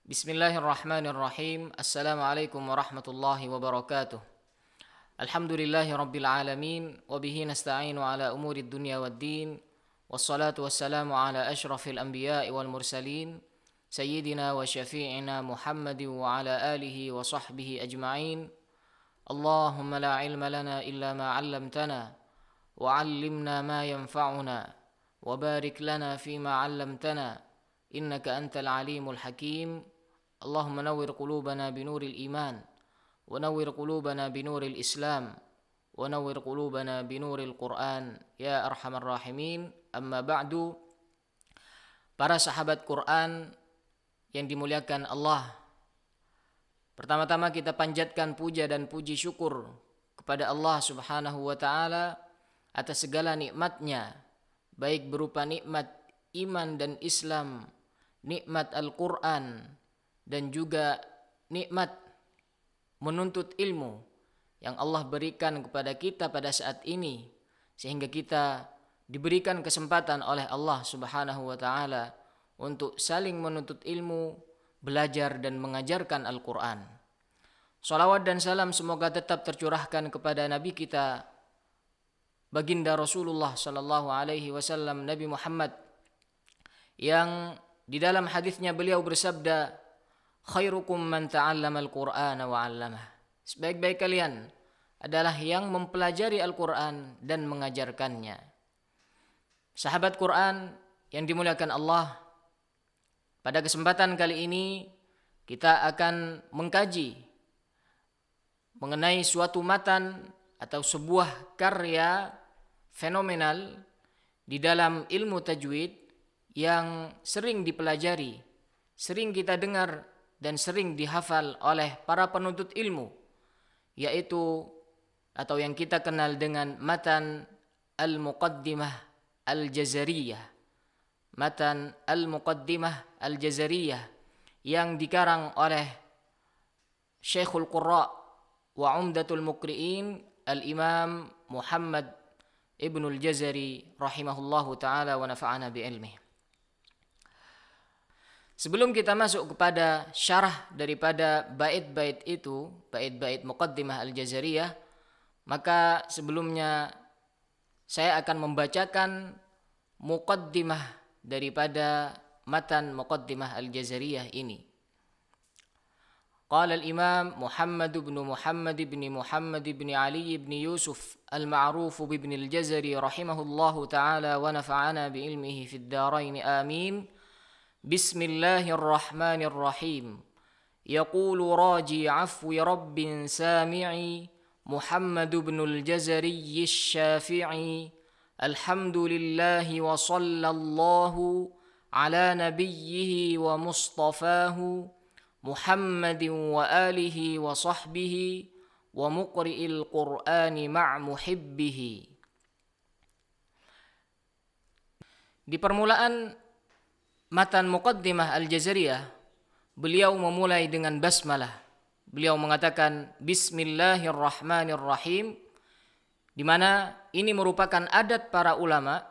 Bismillahirrahmanirrahim. Assalamualaikum warahmatullahi wabarakatuh. Alhamdulillahi rabbil alamin. Wabihi nasta'inu ala umurid dunya waddin. Wassalatu wassalamu ala ashrafil anbiya'i wal mursalin. Sayyidina wa syafi'ina Muhammadin wa ala alihi wa sahbihi ajma'in. Allahumma la ilma lana illa ma 'allamtana. Wa 'allimna ma yanfa'una. Wa barik lana fima 'allamtana. Innaka antal alimul hakim. Allahumma nawwir qulubana binuril iman wa nawwir qulubana binuril islam wa nawwir qulubana binuril Quran ya arhamar rahimin. Amma ba'du. Para sahabat Quran yang dimuliakan Allah, pertama-tama kita panjatkan puja dan puji syukur kepada Allah Subhanahu wa taala atas segala nikmatnya, baik berupa nikmat iman dan Islam, nikmat Al-Quran, dan juga nikmat menuntut ilmu yang Allah berikan kepada kita pada saat ini, sehingga kita diberikan kesempatan oleh Allah Subhanahu wa taala untuk saling menuntut ilmu, belajar dan mengajarkan Al-Quran. Salawat dan salam semoga tetap tercurahkan kepada Nabi kita, baginda Rasulullah sallallahu alaihi wasallam, Nabi Muhammad, yang di dalam hadisnya beliau bersabda, khairukum man ta'allama al-Qur'ana wa 'allamah. Sebaik-baik kalian adalah yang mempelajari Al-Quran dan mengajarkannya. Sahabat Quran yang dimuliakan Allah, pada kesempatan kali ini kita akan mengkaji mengenai suatu matan atau sebuah karya fenomenal di dalam ilmu tajwid yang sering dipelajari, sering kita dengar dan sering dihafal oleh para penuntut ilmu, yaitu atau yang kita kenal dengan matan Al-Muqaddimah Al-Jazariyah. Matan Al-Muqaddimah Al-Jazariyah yang dikarang oleh Syekhul Qurra wa Umdatul Muqri'in Al-Imam Muhammad Ibnul Jazari rahimahullahu ta'ala wa nafa'ana bi'ilmih. Sebelum kita masuk kepada syarah daripada bait-bait itu, bait-bait Muqaddimah Al-Jazariyah, maka sebelumnya saya akan membacakan muqaddimah daripada matan Muqaddimah Al-Jazariyah ini. Qala al-Imam Muhammad bin Muhammad bin Ali bin Yusuf al-ma'ruf bin al-Jazari rahimahullahu ta'ala wa nafa'ana bi ilmihi fid darain amin. Bismillahirrahmanirrahim. Yaqulu raji afwi rabbin sami'i Muhammad bin al-Jazari asy-Syafi'i. Alhamdulillahi wa sallallahu ala nabiyhi wa mustafahu Muhammadin wa alihi wa sahbihi wa muqri'il Qur'ani ma' muhibbihi. Di permulaan matan Muqaddimah Al-Jazariyah, beliau memulai dengan basmalah. Beliau mengatakan Bismillahirrahmanirrahim, di mana ini merupakan adat para ulama,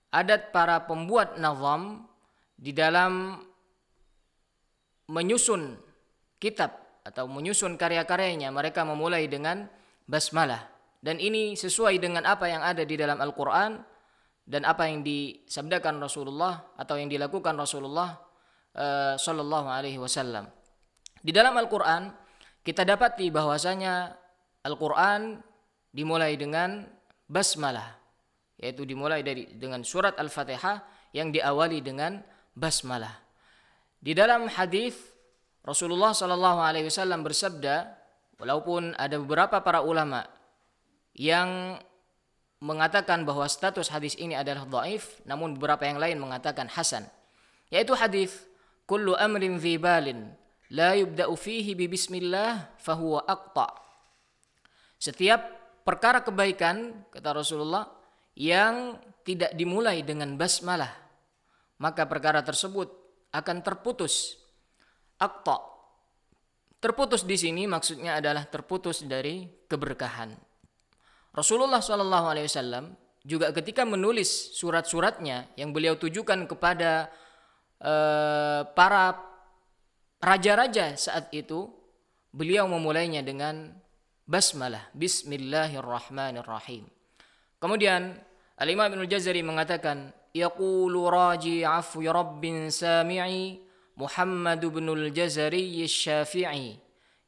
adat para pembuat nazam di dalam menyusun kitab atau menyusun karya-karyanya. Mereka memulai dengan basmalah, dan ini sesuai dengan apa yang ada di dalam Al-Quran dan apa yang disabdakan Rasulullah atau yang dilakukan Rasulullah sallallahu alaihi wasallam. Di dalam Al-Quran kita dapati bahwasanya Al-Quran dimulai dengan basmalah, yaitu dimulai dengan surat Al-Fatihah yang diawali dengan basmalah. Di dalam hadis Rasulullah sallallahu alaihi wasallam bersabda, walaupun ada beberapa para ulama yang mengatakan bahwa status hadis ini adalah dhaif, namun beberapa yang lain mengatakan hasan, yaitu hadis kullu amrin dhi balin la yubda'u fihi bi bismillah fahuwa aqta. Setiap perkara kebaikan, kata Rasulullah, yang tidak dimulai dengan basmalah, maka perkara tersebut akan terputus. Aqta, terputus di sini maksudnya adalah terputus dari keberkahan. Rasulullah SAW juga ketika menulis surat-suratnya yang beliau tujukan kepada para raja-raja saat itu beliau memulainya dengan basmalah, bismillahirrahmanirrahim. Kemudian Al-Imam Ibnul Jazari mengatakan, yaqulu raji afwi rabbin sami'i Muhammad ibnul Jazari Syafi'i.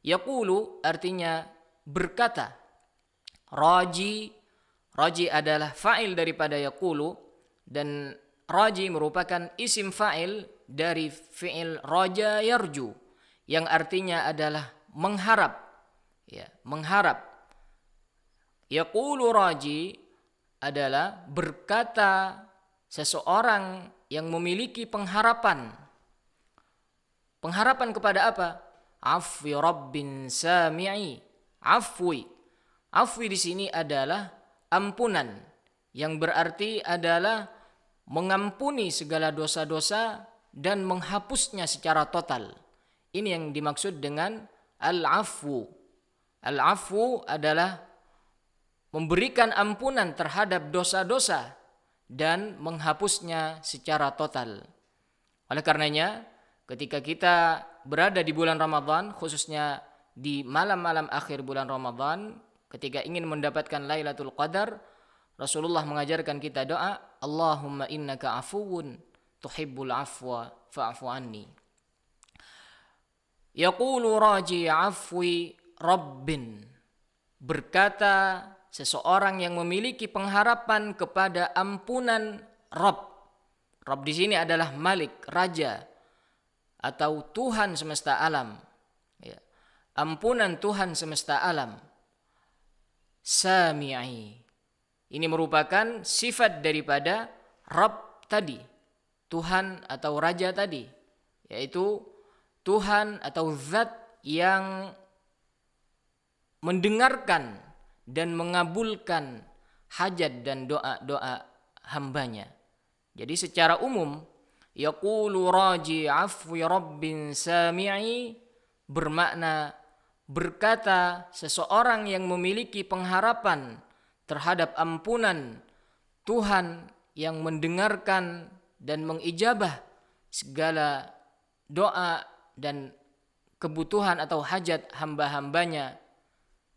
Yaqulu artinya berkata. Raji adalah fa'il daripada yaqulu, dan raji merupakan isim fa'il dari fi'il raja yarju, yang artinya adalah mengharap. Ya, mengharap. Yaqulu raji adalah berkata seseorang yang memiliki pengharapan. Pengharapan kepada apa? Afwi rabbin sami'i. Afwi di sini adalah ampunan, yang berarti adalah mengampuni segala dosa-dosa dan menghapusnya secara total. Ini yang dimaksud dengan al-afwu. Al-afwu adalah memberikan ampunan terhadap dosa-dosa dan menghapusnya secara total. Oleh karenanya, ketika kita berada di bulan Ramadan, khususnya di malam-malam akhir bulan Ramadan, ketika ingin mendapatkan Lailatul Qadar, Rasulullah mengajarkan kita doa, Allahumma innaka afuwun tuhibbul afwa fa'fu anni. Yaqulu raji afwi rabbin, berkata seseorang yang memiliki pengharapan kepada ampunan Rabb. Rabb di sini adalah Malik, raja atau Tuhan semesta alam. Ya. Ampunan Tuhan semesta alam. Sami'i. Ini merupakan sifat daripada Rabb tadi, Tuhan atau raja tadi, yaitu Tuhan atau zat yang mendengarkan dan mengabulkan hajat dan doa-doa hambanya. Jadi secara umum, yaqulu raji afwi rabbin sami'i bermakna berkata seseorang yang memiliki pengharapan terhadap ampunan Tuhan yang mendengarkan dan mengijabah segala doa dan kebutuhan atau hajat hamba-hambanya.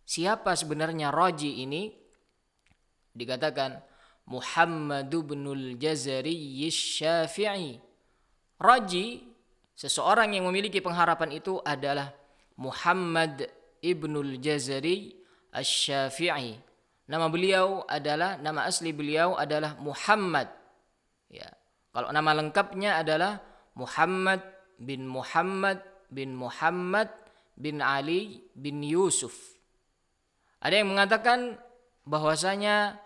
Siapa sebenarnya raji ini? Dikatakan Muhammad ibnul Jazari Syafi'i. Raji, seseorang yang memiliki pengharapan itu adalah Muhammad ibnul Jazari Asy-Syafi'i. Nama asli beliau adalah Muhammad. Ya. Kalau nama lengkapnya adalah Muhammad bin Muhammad bin Muhammad bin Ali bin Yusuf. Ada yang mengatakan bahwasanya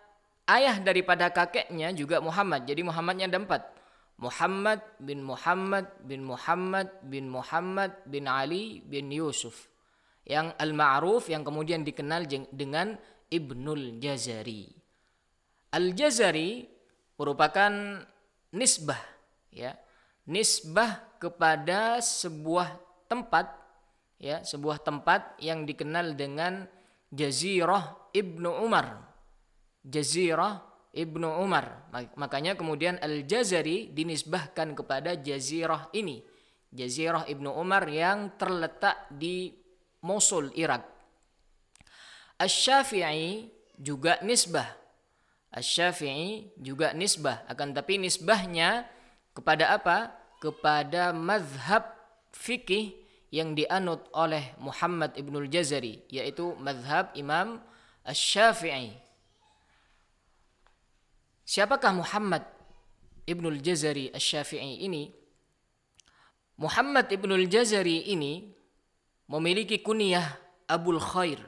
ayah daripada kakeknya juga Muhammad. Jadi Muhammadnya ada 4. Muhammad bin Muhammad bin Muhammad bin Muhammad bin Ali bin Yusuf. Yang al-ma'ruf, yang kemudian dikenal dengan Ibnul Jazari. Al-Jazari merupakan nisbah, ya. Nisbah kepada sebuah tempat, ya, sebuah tempat yang dikenal dengan Jazirah Ibnu Umar. Jazirah Ibnu Umar. Makanya kemudian Al-Jazari dinisbahkan kepada jazirah ini. Jazirah Ibnu Umar yang terletak di Mosul, Irak. Asy-Syafi'i juga nisbah. Asy-Syafi'i juga nisbah. Akan tapi nisbahnya kepada apa? Kepada mazhab fikih yang dianut oleh Muhammad Ibnul Jazari, yaitu mazhab Imam Asy-Syafi'i. Siapakah Muhammad Ibnul Jazari Asy-Syafi'i ini? Muhammad Ibnul Jazari ini memiliki kunyah Abul Khair.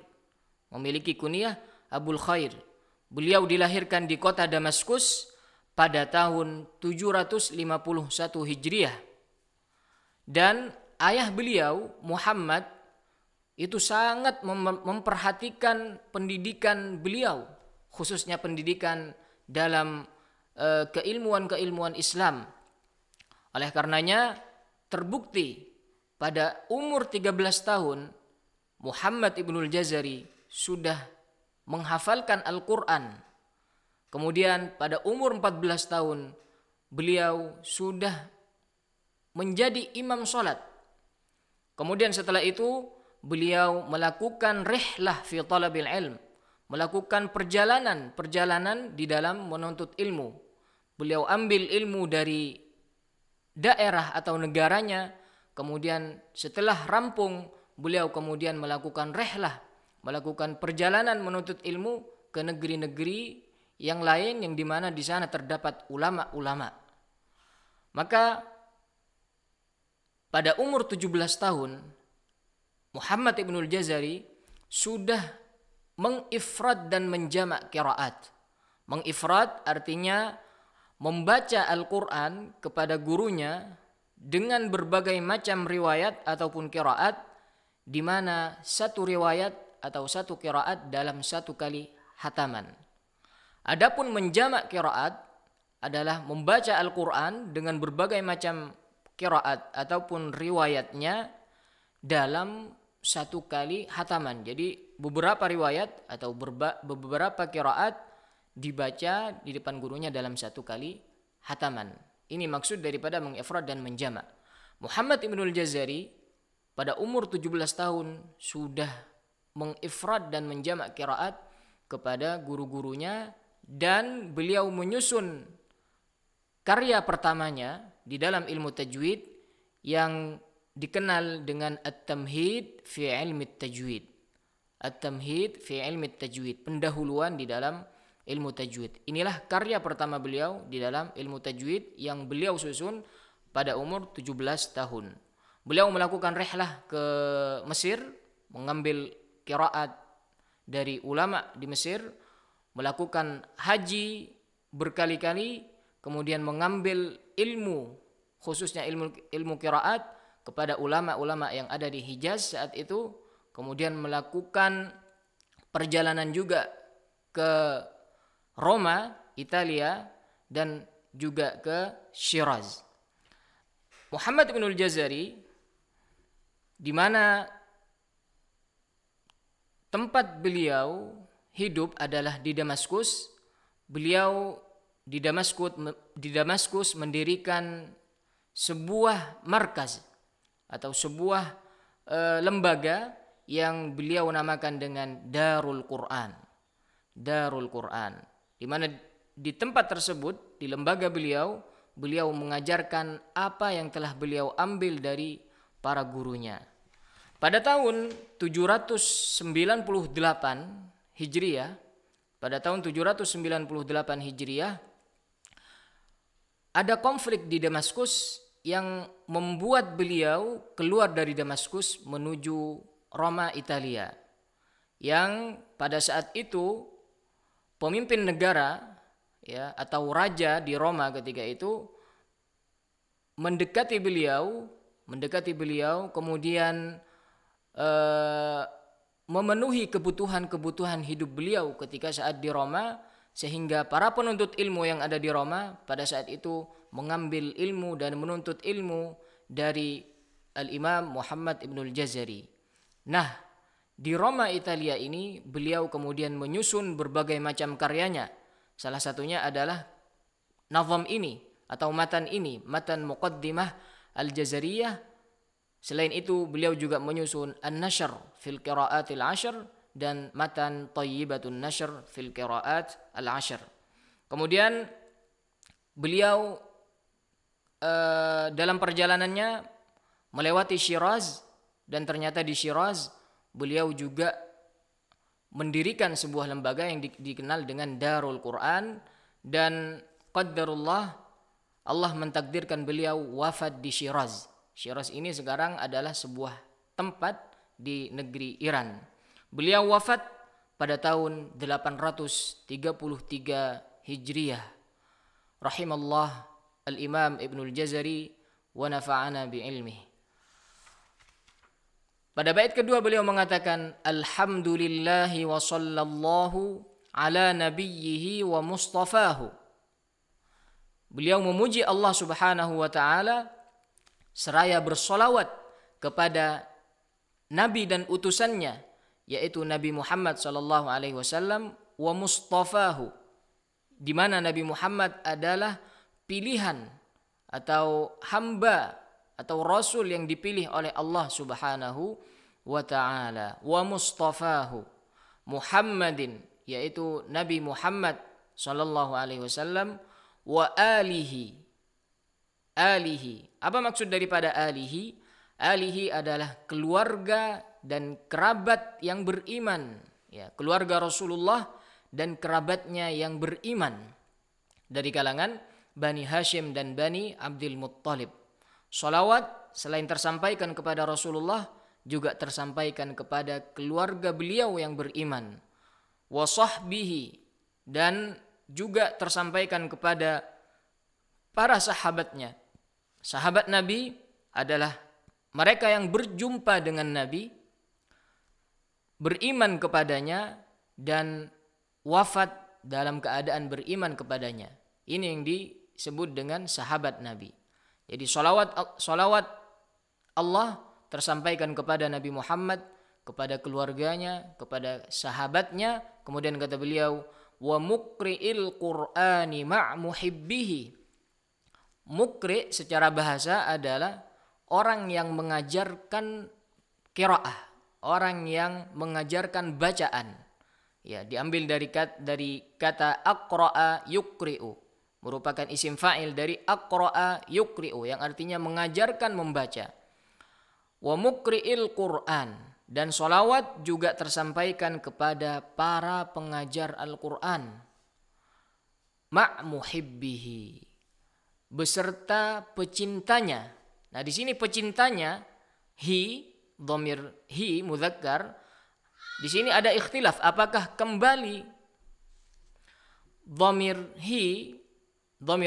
Memiliki kunyah Abul Khair. Beliau dilahirkan di kota Damaskus pada tahun 751 Hijriah. Dan ayah beliau Muhammad itu sangat memperhatikan pendidikan beliau, khususnya pendidikan dalam keilmuan-keilmuan Islam. Oleh karenanya terbukti pada umur 13 tahun Muhammad Ibnul Jazari sudah menghafalkan Al-Quran. Kemudian pada umur 14 tahun beliau sudah menjadi imam sholat. Kemudian setelah itu beliau melakukan rihlah fi talabil ilm, melakukan perjalanan di dalam menuntut ilmu. Beliau ambil ilmu dari daerah atau negaranya, kemudian setelah rampung beliau kemudian melakukan rihlah, melakukan perjalanan menuntut ilmu ke negeri-negeri yang lain yang dimana di sana terdapat ulama-ulama. Maka pada umur 17 tahun Muhammad Ibnul Jazari sudah mengifrad dan menjamak qiraat. Mengifrad artinya membaca Al-Quran kepada gurunya dengan berbagai macam riwayat ataupun qiraat, di mana satu riwayat atau satu qiraat dalam satu kali hataman. Adapun menjamak qiraat adalah membaca Al-Quran dengan berbagai macam qiraat ataupun riwayatnya dalam satu kali hataman. Jadi beberapa riwayat atau beberapa qiraat dibaca di depan gurunya dalam satu kali hataman. Ini maksud daripada mengifrad dan menjamak. Muhammad Ibnul Jazari pada umur 17 tahun sudah mengifrad dan menjamak qiraat kepada guru-gurunya, dan beliau menyusun karya pertamanya di dalam ilmu tajwid yang dikenal dengan At-Tamhid fi Ilmi Tajwid. At-Tamhid fi Ilmi Tajwid, pendahuluan di dalam ilmu tajwid. Inilah karya pertama beliau di dalam ilmu tajwid yang beliau susun pada umur 17 tahun. Beliau melakukan rihlah ke Mesir, mengambil qiraat dari ulama di Mesir, melakukan haji berkali-kali, kemudian mengambil ilmu, khususnya ilmu qiraat kepada ulama-ulama yang ada di Hijaz saat itu, kemudian melakukan perjalanan juga ke Roma, Italia, dan juga ke Shiraz. Muhammad Ibnul Jazari, di mana tempat beliau hidup adalah di Damaskus. Beliau di Damaskus mendirikan sebuah markaz atau sebuah lembaga yang beliau namakan dengan Darul Quran. Darul Quran, di mana di tempat tersebut, di lembaga beliau mengajarkan apa yang telah beliau ambil dari para gurunya. Pada tahun 798 Hijriah, ada konflik di Damaskus yang membuat beliau keluar dari Damaskus menuju Roma, Italia. Yang pada saat itu pemimpin negara ya atau raja di Roma ketika itu mendekati beliau kemudian memenuhi kebutuhan hidup beliau ketika saat di Roma, sehingga para penuntut ilmu yang ada di Roma pada saat itu mengambil ilmu dan menuntut ilmu dari Al-Imam Muhammad Ibnul Jazari. Nah, di Roma, Italia ini beliau kemudian menyusun berbagai macam karyanya. Salah satunya adalah nazam ini atau matan ini, matan Muqaddimah Al-Jazariyah. Selain itu beliau juga menyusun An-Nashr fil Qira'atil Ashr dan matan Thayyibatun Nashr fil Qira'at Al-Ashr. Kemudian beliau dalam perjalanannya melewati Shiraz, dan ternyata di Shiraz beliau juga mendirikan sebuah lembaga yang dikenal dengan Darul Quran, dan qaddarullah Allah mentakdirkan beliau wafat di Shiraz. Shiraz ini sekarang adalah sebuah tempat di negeri Iran. Beliau wafat pada tahun 833 Hijriah. Rahimallah al-Imam Ibnul Jazari wa nafa'ana bi'ilmih. Pada bait kedua beliau mengatakan alhamdulillahi wa sallallahu ala nabiyyihi wa mustafahu. Beliau memuji Allah Subhanahu wa taala seraya bersolawat kepada nabi dan utusannya, yaitu Nabi Muhammad sallallahu alaihi wasallam, wa mustafahu, di mana Nabi Muhammad adalah pilihan atau hamba atau rasul yang dipilih oleh Allah Subhanahu wa taala, wa mustafahu Muhammadin, yaitu Nabi Muhammad sallallahu alaihi wasallam, wa alihi. Alihi. Apa maksud daripada alihi? Alihi adalah keluarga dan kerabat yang beriman, ya, keluarga Rasulullah dan kerabatnya yang beriman dari kalangan Bani Hashim dan Bani Abdul Muttalib. Salawat selain tersampaikan kepada Rasulullah juga tersampaikan kepada keluarga beliau yang beriman. Wa sahbihi, dan juga tersampaikan kepada para sahabatnya. Sahabat Nabi adalah mereka yang berjumpa dengan Nabi, beriman kepadanya, dan wafat dalam keadaan beriman kepadanya. Ini yang disebut dengan sahabat Nabi. Jadi salawat Allah tersampaikan kepada Nabi Muhammad, kepada keluarganya, kepada sahabatnya. Kemudian kata beliau, wa muqri'il Qur'ani ma' muhibbihi. Muqri' secara bahasa adalah orang yang mengajarkan qiraah, orang yang mengajarkan bacaan. Ya, diambil dari kata aqra'a yuqri'u, merupakan isim fa'il dari aqra'a yuqri'u yang artinya mengajarkan membaca. Wa muqri'il Qur'an, dan salawat juga tersampaikan kepada para pengajar Al-Qur'an. Ma' muhibbihi, beserta pecintanya. Nah, di sini pecintanya dhamir hi mudzakkar. Di sini ada ikhtilaf apakah kembali dhamir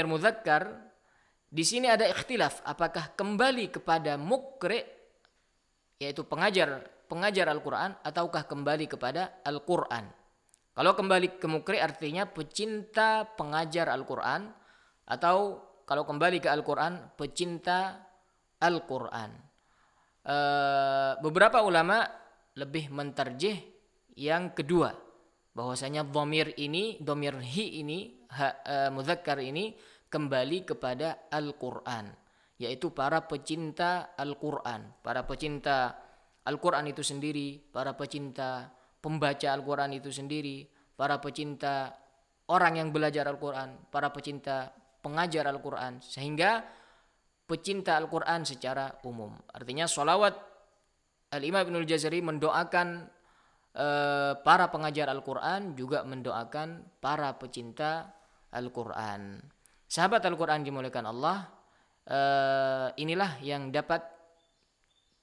mudzakkar. Di sini ada ikhtilaf apakah kembali kepada muqri, yaitu pengajar Al-Qur'an, ataukah kembali kepada Al-Qur'an. Kalau kembali ke muqri artinya pecinta pengajar Al-Qur'an, atau kalau kembali ke Al-Qur'an pecinta Al-Qur'an. Beberapa ulama lebih mentarjih yang kedua, bahwasanya dhamir hi ini mudzakkar ini kembali kepada Al-Qur'an, yaitu para pecinta Al-Qur'an, para pecinta Al-Qur'an itu sendiri, para pecinta pembaca Al-Qur'an itu sendiri, para pecinta orang yang belajar Al-Qur'an, para pecinta pengajar Al-Qur'an, sehingga pecinta Al-Qur'an secara umum. Artinya salawat Al-Imam Ibnul Jazari mendoakan para pengajar Al-Qur'an, juga mendoakan para pecinta Al-Qur'an. Sahabat Al-Qur'an dimuliakan Allah, inilah yang dapat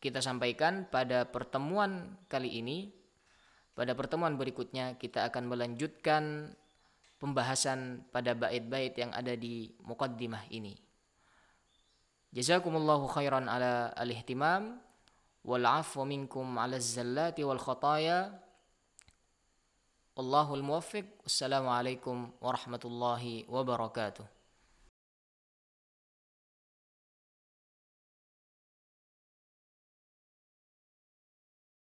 kita sampaikan pada pertemuan kali ini. Pada pertemuan berikutnya kita akan melanjutkan pembahasan pada bait-bait yang ada di muqaddimah ini. Jazakumullahu khairan ala al-ihtimam wal 'afwa minkum 'ala az-zallati wal khataya. Wallahul muwaffiq. Wassalamualaikum warahmatullahi wabarakatuh.